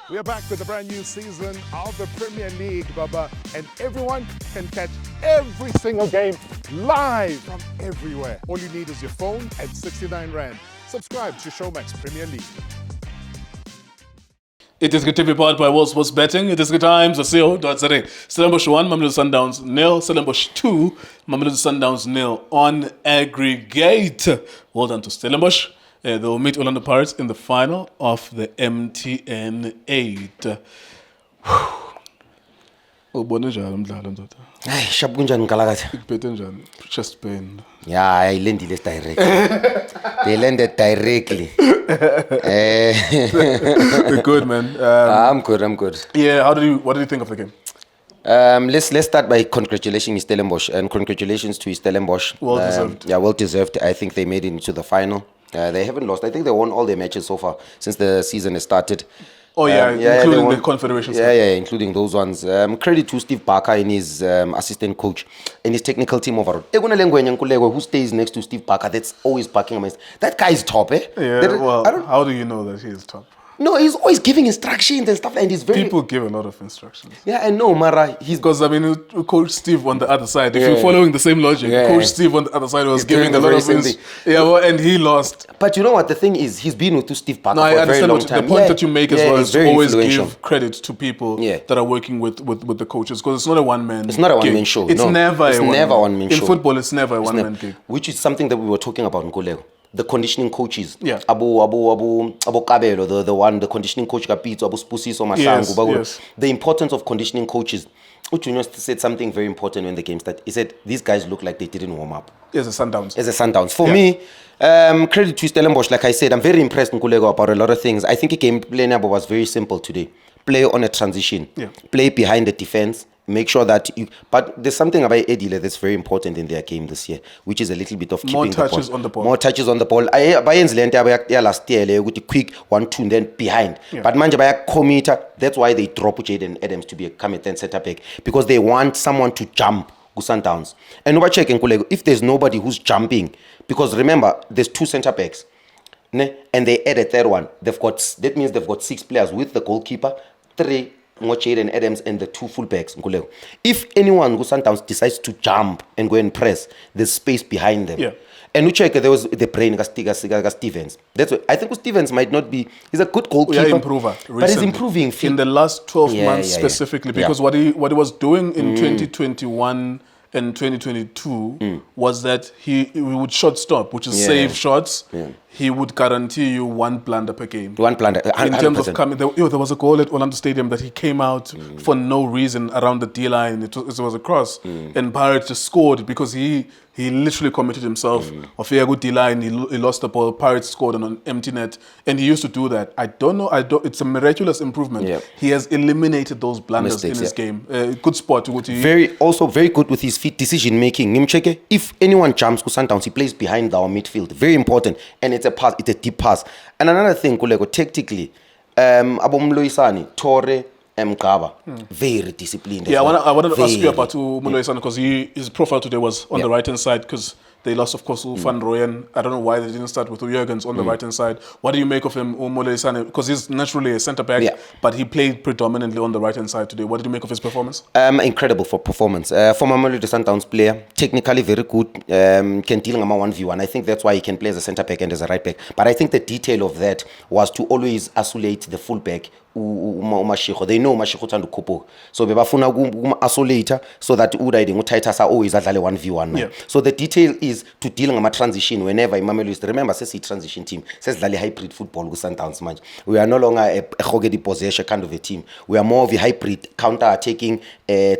We are back with a brand new season of the Premier League, Baba, and everyone can catch every single game live from everywhere. All you need is your phone at 69 Rand. Subscribe to Showmax Premier League. iDiskiTV powered by World Sports Betting. iDiskiTimes.co.za. Stellenbosch 1, Mamelodi Sundowns 0. Stellenbosch 2, Mamelodi Sundowns 0 on aggregate. Well done to Stellenbosch. They will meet Orlando Pirates in the final of the MTN 8. Ubone njani umdlalo ndoda? Hayi, shap kunjani ngalakathi? Ikuphethe njani? Chest pain. Yeah, I landed this directly. They landed directly. Good, man. I'm good. Yeah, what did you think of the game? Let's start by congratulating Stellenbosch and congratulations to Stellenbosch. Well deserved. Yeah, well deserved. I think they made it into the final. They haven't lost. I think they won all their matches so far since the season has started. Oh yeah, including the Confederation. Yeah, including those ones. Credit to Steve Barker and his assistant coach and his technical team overall. Who stays next to Steve Barker? That's always barking amazed. That guy is top, eh? Yeah. How do you know that he is top? No, he's always giving instructions and stuff, and he's very... People give a lot of instructions. Yeah, I know, Mara. Because, Coach Steve on the other side, if you're following the same logic, Coach Steve on the other side was giving a lot of instructions. Yeah, well, and he lost. But you know what? The thing is, he's been with Steve Barker for a very long time. The point that you make as well is always give credit to people that are working with the coaches, because it's not a one-man It's not a one-man show. It's never a one-man show. In football, it's never a one-man gig. Which is something that we were talking about in Nkoleko. The conditioning coaches, Yeah. Abu Kabelo, the conditioning coach Kapito, Abu Spusiso Masangu. Yes. The importance of conditioning coaches. Uchunyo said something very important when the game started. He said these guys look like they didn't warm up. As a Sundowns. For me, credit to Stellenbosch. Like I said, I'm very impressed in Nkulego about a lot of things. I think the game plan was very simple today. Play on a transition. Yeah. Play behind the defense. Make sure that you... But there's something about Edile that's very important in their game this year, which is a little bit of keeping More touches on the ball. More touches on the ball. Bayens last year, with the quick 1-2 and then behind. Yeah. But manje baya committer. That's why they drop Jaden Adams to be a come and center back, because they want someone to jump Sundowns. And over check in Kulego, if there's nobody who's jumping, because remember, there's 2 center backs, and they add a third one. That means they've got 6 players with the goalkeeper, 3 Jaden Adams and the 2 fullbacks. If anyone who Sundowns decides to jump and go and press, there's space behind them. Yeah. And we check there was the brain Stevens. That's what I think. Stevens might not be. He's a good goalkeeper, improver, but he's improving in the last 12 months specifically. Because what he was doing in 2021 and 2022 was that he would shot stop, which is save shots. Yeah. He would guarantee you 1 blunder per game. 1 blunder. 100%. In terms of coming, there was a goal at Orlando Stadium that he came out for no reason around the D line. It was a cross, and Pirates just scored because he literally committed himself. Of a good D line, he lost the ball. Pirates scored on an empty net, and he used to do that. I don't know. It's a miraculous improvement. Yeah. He has eliminated those blunders in his game. Good spot. Very good with his feet decision making. If anyone jumps to Sundowns, he plays behind our midfield. Very important, and it's a pass. It's a deep pass. And another thing, Kulego, tactically, Abomloisani, Torre, Mkaba, very disciplined. Yeah, I wanted to ask you about Muloisani because his profile today was on the right hand side because they lost, of course, Van Rooyen. I don't know why they didn't start with Jurgens on the right hand side. What do you make of him, Muloisani? Because he's naturally a centre back, but he played predominantly on the right hand side today. What did you make of his performance? Incredible for performance. For Mamelodi Sundowns player, technically very good. Can deal 1v1. I think that's why he can play as a centre back and as a right back. But I think the detail of that was to always isolate the full back. They know Mashiko Tandu Kopo. So Bebafuna isolator so that Udaiding Titus are always at 1v1. Yeah. So the detail is to deal with a transition whenever Mamelodi. Remember, says he transition team. Says Lali hybrid football with Sundowns match. We are no longer a Hogedi possession kind of a team. We are more of a hybrid counter-attacking,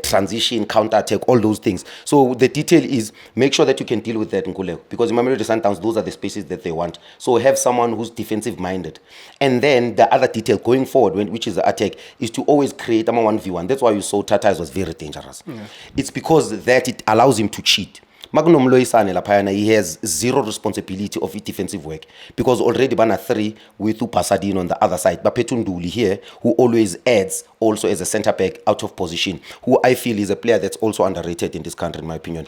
transition, counter-attack, all those things. So the detail is make sure that you can deal with that in Nkuleko. Because in Mamelodi Sundowns, those are the spaces that they want. So have someone who's defensive-minded. And then the other detail going forward, which is the attack, is to always create a 1v1. That's why you saw Tatas was very dangerous. Yeah. It's because that it allows him to cheat. Magnum Loisane Lapayana, he has zero responsibility of defensive work because already Bana 3 with Pasadine on the other side. But Petunduli here, who always adds also as a centre back out of position, who I feel is a player that's also underrated in this country, in my opinion.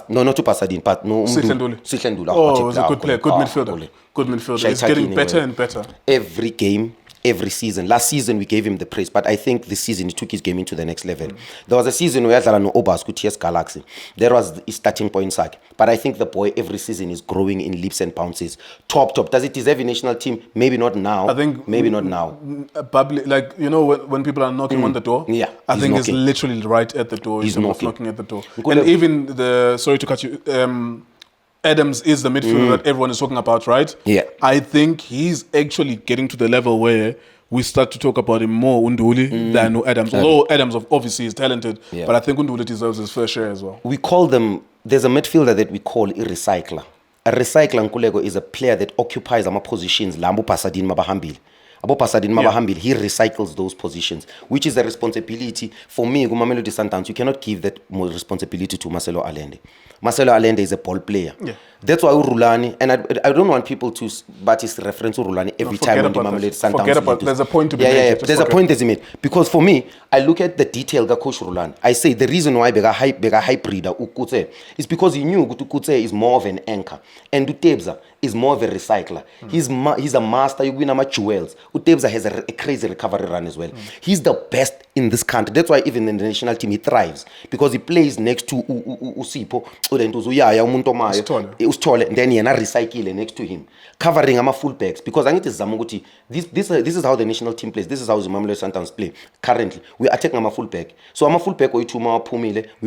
No, not to Pasadine, but no. Sithenduli. Oh, he's a good player, good midfielder. Good midfielder. He's getting better and better. Every game, every season. Last season we gave him the praise, but I think this season he took his game into the next level. There was a season where Dlala no Obas ku TS Galaxy. There was his starting point sack. But I think the boy every season is growing in leaps and bounces. Top. Does it deserve a national team? Maybe not now. I think maybe not now. Public, like when people are knocking on the door. Yeah, I think knocking. it's literally right at the door. He's knocking at the door. And even sorry to cut you. Adams is the midfielder that everyone is talking about, right? Yeah. I think he's actually getting to the level where we start to talk about him more Unduli than Adams. Although Adams obviously is talented, but I think Unduli deserves his fair share as well. We call them, there's a midfielder that we call a recycler. A recycler, Nkulego, is a player that occupies our positions. Lambo Pasadin Mabahambili. Abo Pasadin Mabahambili, he recycles those positions, which is a responsibility for me. Mamelodi Sundowns, you cannot give that more responsibility to Marcelo Allende. Marcelo Allende is a ball player. Yeah. That's why Rulani, and I don't want people to, but it's reference to Rulani every time when the Mamelodi Sundowns. Forget about there's a point to be made. Yeah. There's a point that's made. Because for me, I look at the detail that Coach Rulani. I say the reason why Bega hybrid Ukutse is because he knew Ukutse is more of an anchor. And Utebza is more of a recycler. He's a master. You win jewels. Utebza has a crazy recovery run as well. He's the best in this country. That's why even in the national team he thrives, because he plays next to Usipo. And then he recycle next to him, covering ama fullbacks. Because I need to Zamuguti. This is how the national team plays. This is how the Mamelodi Sundowns play. Currently, we attack ama fullback. So ama fullback we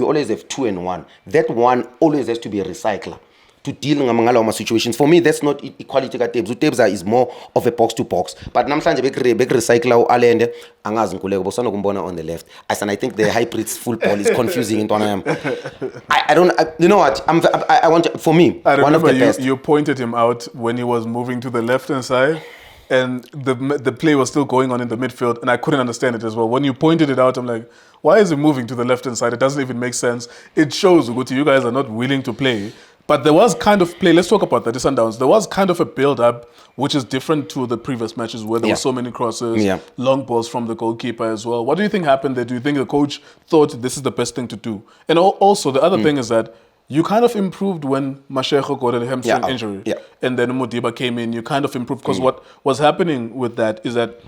always have 2 and 1. That one always has to be a recycler to deal with situations. For me, that's not equality ka Tebs. Tebs is more of a box to box. But namhlanje bek recycler Allende angazi Nkuleko bosana kumbona on the left. And I think the hybrid football is confusing into I don't you know what? I want for me I one of the remember best. You pointed him out when he was moving to the left hand side. And the play was still going on in the midfield, and I couldn't understand it as well. When you pointed it out, I'm like, why is he moving to the left-hand side? It doesn't even make sense. It shows, Uguti, you guys are not willing to play. But there was kind of play. Let's talk about that, the Sundowns. There was kind of a build-up, which is different to the previous matches where there were so many crosses, long balls from the goalkeeper as well. What do you think happened there? Do you think the coach thought this is the best thing to do? And also, the other thing is that you kind of improved when Mashego got a hamstring injury. Yeah. And then Modiba came in. You kind of improved. Because what was happening with that is that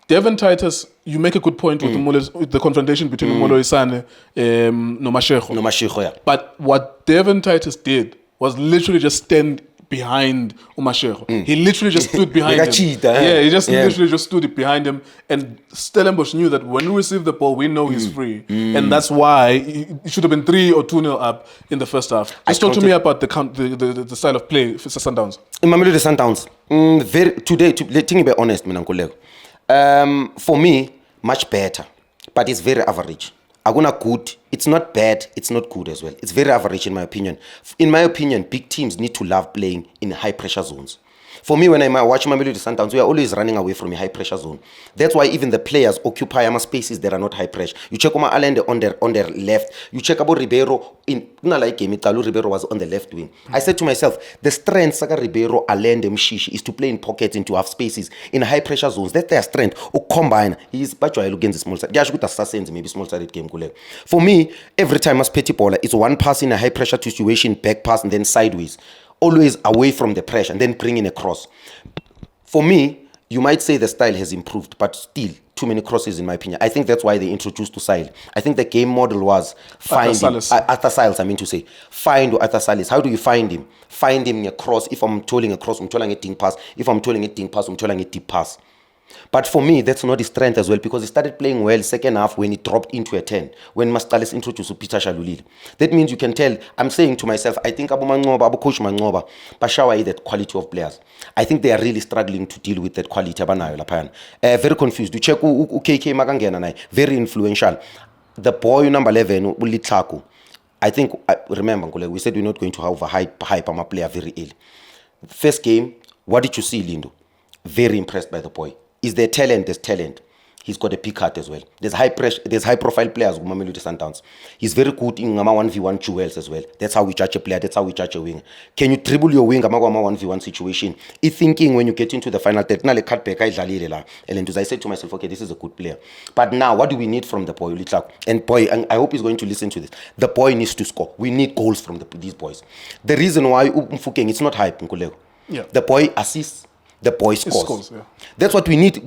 Devon Titus, you make a good point with the confrontation between Moloi Sane and Mashego. Yeah. But what Devon Titus did was literally just stand behind Mashego. He literally just stood behind him. He just literally just stood behind him. And Stellenbosch knew that when we receive the ball, we know he's free. And that's why it should have been 3 or 2-0 up in the first half. Just talk to me about the style of play for Sundowns. In Mamelodi Sundowns, to be honest, for me, much better. But it's very average. Aguna good. It's not bad. It's not good as well. It's very average in my opinion. In my opinion, big teams need to love playing in high pressure zones. For me, when I watch Mamelodi Sundowns, we are always running away from a high pressure zone. That's why even the players occupy spaces that are not high pressure. You check Oma Allende on their left. You check about Ribeiro Ribeiro was on the left wing. I said to myself, the strength Saka Ribeiro, Allende, Mshishi is to play in pockets, into half spaces, in high pressure zones. That's their strength. Or combine. He's against the small side. Maybe small sided game. For me, every time as petty baller, it's one pass in a high pressure situation, back pass, and then sideways. Always away from the pressure and then bring in a cross. For me, you might say the style has improved, but still too many crosses in my opinion. I think that's why they introduced Tusail. I think the game model was find Arthur Siles, find Arthur Siles. How do you find him? Find him in a cross. If I'm tolling a cross, I'm tolling a ding pass. If I'm tolling a ding pass, I'm tolling a deep pass. But for me, that's not his strength as well, because he started playing well second half when he dropped into a 10, when Mastales introduced Peter Shalulile. That means you can tell, I'm saying to myself, I think Abu Coach Mangoba, Bashawa that quality of players. I think they are really struggling to deal with that quality. Very confused. You check KK Magangena, very influential. The boy number 11, Ulitlaku. I think, remember, we said we're not going to hype a player very ill. First game, what did you see, Lindo? Very impressed by the boy. Is there talent? There's talent. He's got a pick heart as well. There's high profile players with Mamelodi Sundowns. He's very good in 1v1 duels as well. That's how we judge a player. That's how we judge a wing. Can you dribble your wing 1v1 situation? If thinking when you get into the final third, and I said to myself, okay, this is a good player. But now, what do we need from the boy? And boy, and I hope he's going to listen to this. The boy needs to score. We need goals from these boys. The reason why Mfukeng, it's not hype, Nkuleko. The boy assists. the boy scores. scores, yeah. That's what we need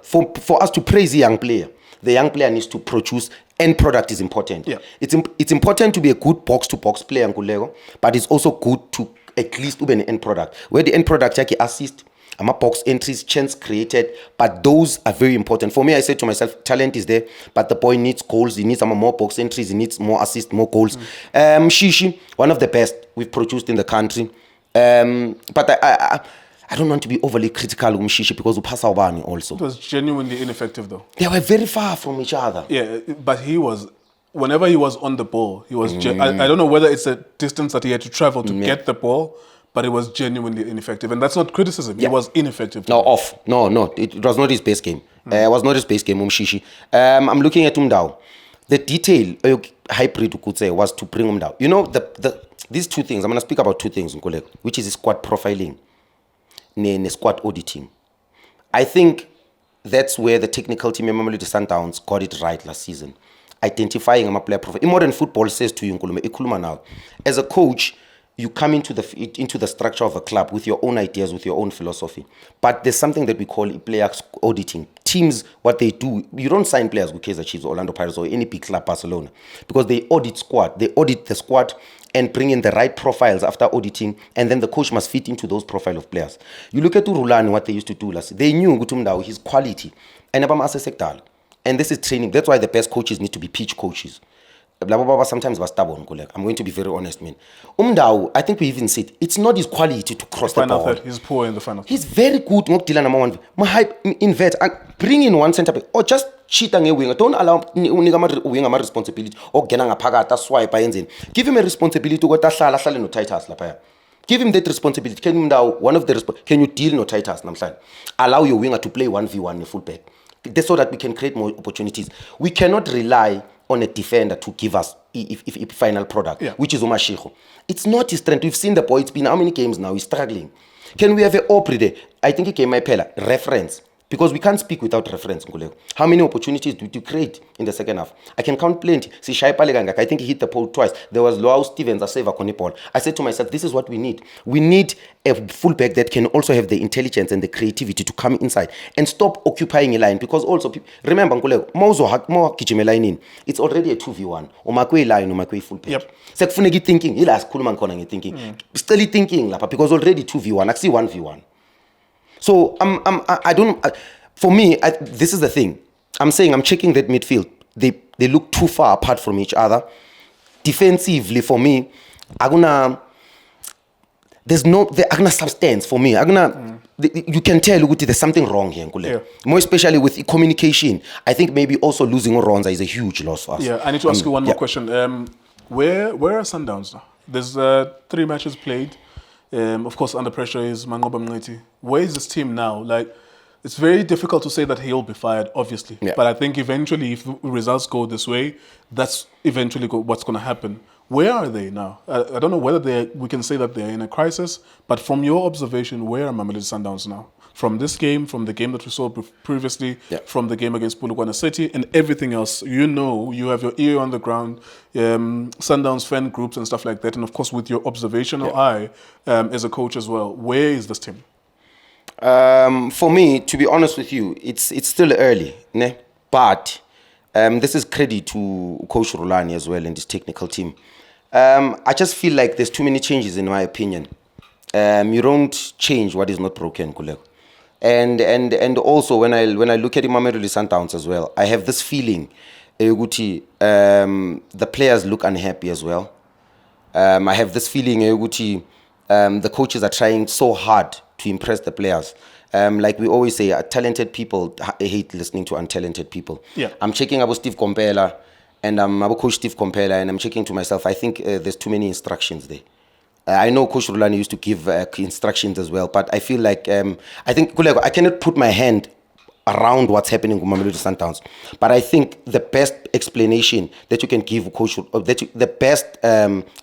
for us to praise the young player. The young player needs to produce, end product is important. Yeah. It's important to be a good box-to-box player, Nkulego, but it's also good to at least be an end product. Where the end product, like assist, box entries, chance created, but those are very important. For me, I said to myself, talent is there, but the boy needs goals, he needs more box entries, he needs more assists, more goals. Shishi, one of the best we've produced in the country. But I don't want to be overly critical of Shishi because we pass our bani also. It was genuinely ineffective though. They were very far from each other. Yeah, but he was, whenever he was on the ball, he was, I don't know whether it's a distance that he had to travel to get the ball, but it was genuinely ineffective. And that's not criticism. He was ineffective. No, off. No. It was not his best game. It was not his best game, Shishi. I'm looking at Umdao. The detail, hybrid, you could say, was to bring Umdao. You know, these two things, I'm going to speak about two things, which is squad profiling and squad auditing. I think that's where the technical team, Mamelodi Sundowns, got it right last season. Identifying a player profile. In modern football, says to you, Ikuluma now, as a coach, you come into the structure of a club with your own ideas, with your own philosophy. But there's something that we call player auditing. Teams, what they do, you don't sign players with Kaizer Chiefs, Orlando Pirates, or any big club, Barcelona, because they audit squad. They audit the squad and bring in the right profiles after auditing, and then the coach must fit into those profile of players. You look at Urulani, what they used to do last. They knew Gutumdao, his quality, and this is training. That's why the best coaches need to be pitch coaches. Sometimes was stubborn. I'm going to be very honest, man. I think we even said it's not his quality to cross the ball. He's poor in the final. He's very good. Bring in one centre back or just cheat on a winger. Don't allow winger responsibility or swipe. Give him a responsibility to go to no Titus. Give him that responsibility. Can you deal no Titus? Allow your winger to play 1v1 in fullback. That's so that we can create more opportunities. We cannot rely on a defender to give us if final product, which is Omashigo. It's not his strength. We've seen the boy. It's been how many games now? He's struggling. Can we have an Opry there? I think he came my pella reference. Because we can't speak without reference. How many opportunities did you create in the second half? I can count plenty. I think he hit the pole twice. There was Loao Stevens, a saver, Conipol. I said to myself, this is what we need. We need a fullback that can also have the intelligence and the creativity to come inside and stop occupying a line. Because also, remember, it's already a 2v1. Omakwe line, Omakwe fullback. Yep. Sekfunegi thinking, thinking. Still thinking, because already 2v1. I see 1v1. So I don't. For me, this is the thing. I'm saying I'm checking that midfield. They look too far apart from each other. Defensively, for me, there's no substance for me. You can tell there's something wrong here. More especially with communication. I think maybe also losing Oronza is a huge loss for us. Yeah, I need to ask you one more question. Where are Sundowns now? There's 3 matches played. Of course, under pressure is Mangoba Mngeti. Where is this team now? Like, it's very difficult to say that he'll be fired, obviously. Yeah. But I think eventually, if results go this way, that's eventually what's going to happen. Where are they now? I don't know whether we can say that they're in a crisis, but from your observation, where are Mamelodi Sundowns now? From this game, from the game that we saw previously, from the game against Polokwane City, and everything else, you have your ear on the ground, Sundowns fan groups and stuff like that, and of course with your observational eye as a coach as well. Where is this team? For me, to be honest with you, it's still early, ne? But this is credit to Coach Rulani as well and his technical team. I just feel like there's too many changes in my opinion. You don't change what is not broken, Kuleko. And also when I look at Mamelodi Sundowns as well, I have this feeling the players look unhappy as well. I have this feeling the coaches are trying so hard to impress the players. Like we always say, talented people hate listening to untalented people. Yeah. I'm checking about Steve Kompela and I'm about Coach Steve Kompela and I'm checking to myself, I think there's too many instructions there. I know Coach Rulani used to give instructions as well, but I feel like, I think, Kuleko, I cannot put my hand around what's happening with Mamelodi Sundowns. But I think the best explanation that you can give Coach, the best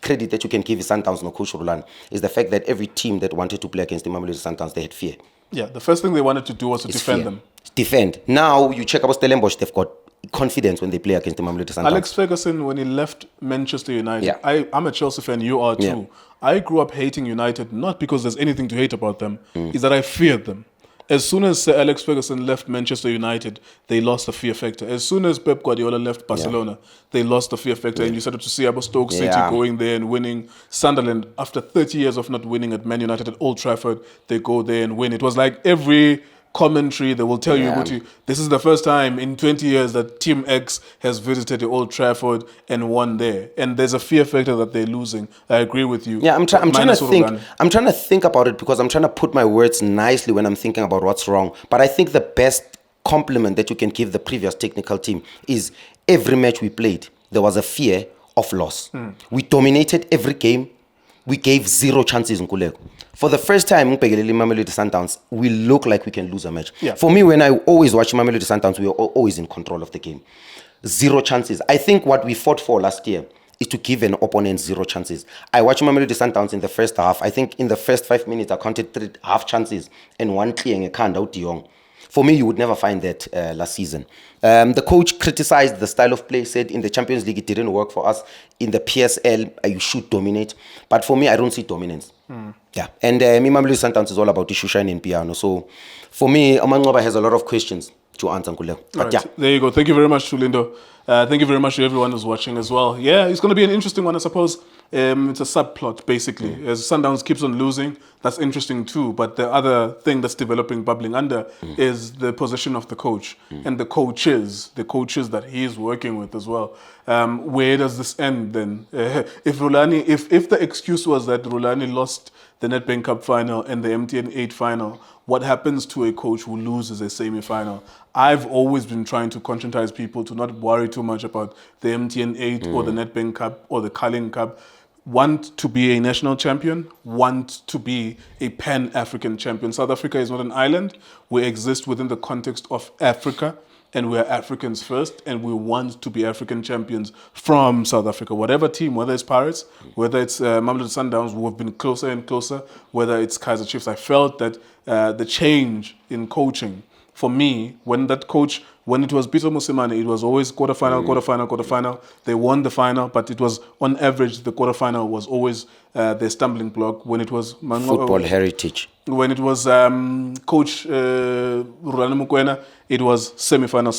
credit that you can give Sundowns and Coach Rulani is the fact that every team that wanted to play against the Mamelodi Sundowns, they had fear. Yeah, the first thing they wanted to do was to defend them. Defend. Now, you check about Stellenbosch, they've got confidence when they play against the Mamelodi Sundowns. Alex Ferguson, when he left Manchester United, Yeah. I'm a Chelsea fan, you are too. Yeah. I grew up hating United, not because there's anything to hate about them, is that I feared them. As soon as Sir Alex Ferguson left Manchester United, they lost the fear factor. As soon as Pep Guardiola left Barcelona, they lost the fear factor. And you started to see about Stoke City going there and winning. Sunderland, after 30 years of not winning at Man United at Old Trafford, they go there and win. It was like every commentary, they will tell you, Guti, this is the first time in 20 years that Team X has visited the Old Trafford and won there. And there's a fear factor that they're losing. I agree with you. Yeah, I'm trying to think. Uruguay. I'm trying to think about it because I'm trying to put my words nicely when I'm thinking about what's wrong. But I think the best compliment that you can give the previous technical team is every match we played, there was a fear of loss. We dominated every game. We gave 0 chances in Kuleko. For the first time, Mamelodi Sundowns, we look like we can lose a match. Yeah. For me, when I always watch Mamelodi Sundowns, we are always in control of the game. 0 chances. I think what we fought for last year is to give an opponent 0 chances. I watched Mamelodi Sundowns in the first half. I think in the first 5 minutes, I counted 3 half chances and 1 clearing a can out Dion. For me, you would never find that last season. The coach criticized the style of play, said in the Champions League it didn't work for us. In the PSL, you should dominate. But for me, I don't see dominance. Yeah, and Mamelodi Sundowns is all about Ishushan and piano. So for me, Amangoba has a lot of questions to answer. But Right. yeah. There you go. Thank you very much to Lindo. Thank you very much to everyone who's watching as well. Yeah, it's going to be an interesting one, I suppose. It's a subplot, basically. As Sundowns keeps on losing, that's interesting too. But the other thing that's developing, bubbling under, is the position of the coach and the coaches that he's working with as well. Where does this end then? If the excuse was that Rulani lost the Nedbank Cup final and the MTN 8 final, what happens to a coach who loses a semi-final? I've always been trying to conscientize people to not worry too much about the MTN 8 or the Nedbank Cup or the Carling Cup. Want to be a national champion, want to be a pan-African champion. South Africa is not an island. We exist within the context of Africa, and we are Africans first, and we want to be African champions from South Africa. Whatever team, whether it's Pirates, whether it's Mamelodi Sundowns, who have been closer and closer, whether it's Kaizer Chiefs, I felt that the change in coaching, for me, when it was Peter Mosimane, it was always quarterfinal. They won the final, but it was, on average, the quarterfinal was always their stumbling block. When it was Football heritage. When it was Coach Rulani Mokwena, it was semi-final,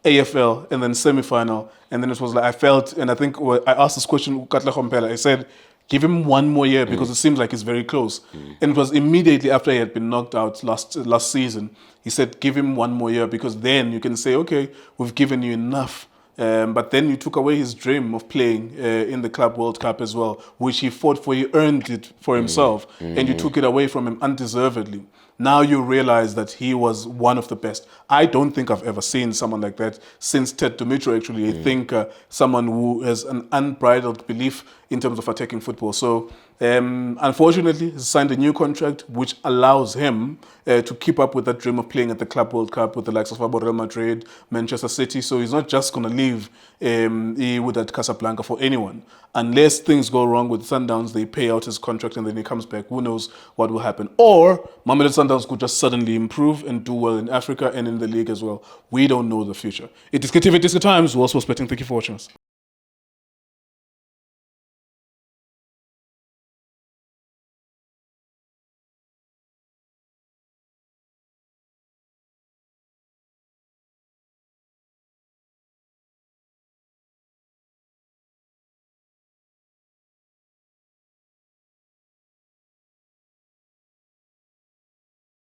AFL, and then semi-final. And then it was like, I felt, and I think I asked this question to Katla Khompela, I said, give him 1 more year because it seems like it's very close. And it was immediately after he had been knocked out last season. He said, give him 1 more year because then you can say, okay, we've given you enough. But then you took away his dream of playing in the Club World Cup as well, which he fought for. He earned it for himself, and you took it away from him undeservedly. Now you realize that he was one of the best. I don't think I've ever seen someone like that since Ted Dumitro, actually. I think someone who has an unbridled belief in terms of attacking football. So unfortunately, he signed a new contract which allows him to keep up with that dream of playing at the Club World Cup with the likes of Real Madrid, Manchester City. So he's not just going to leave with that Casablanca for anyone. Unless things go wrong with Sundowns, they pay out his contract and then he comes back. Who knows what will happen? Or Mamelodi Sundowns could just suddenly improve and do well in Africa and in the league as well. We don't know the future. iDiskiTV, Disc Times, we're also betting. Thank you for watching us.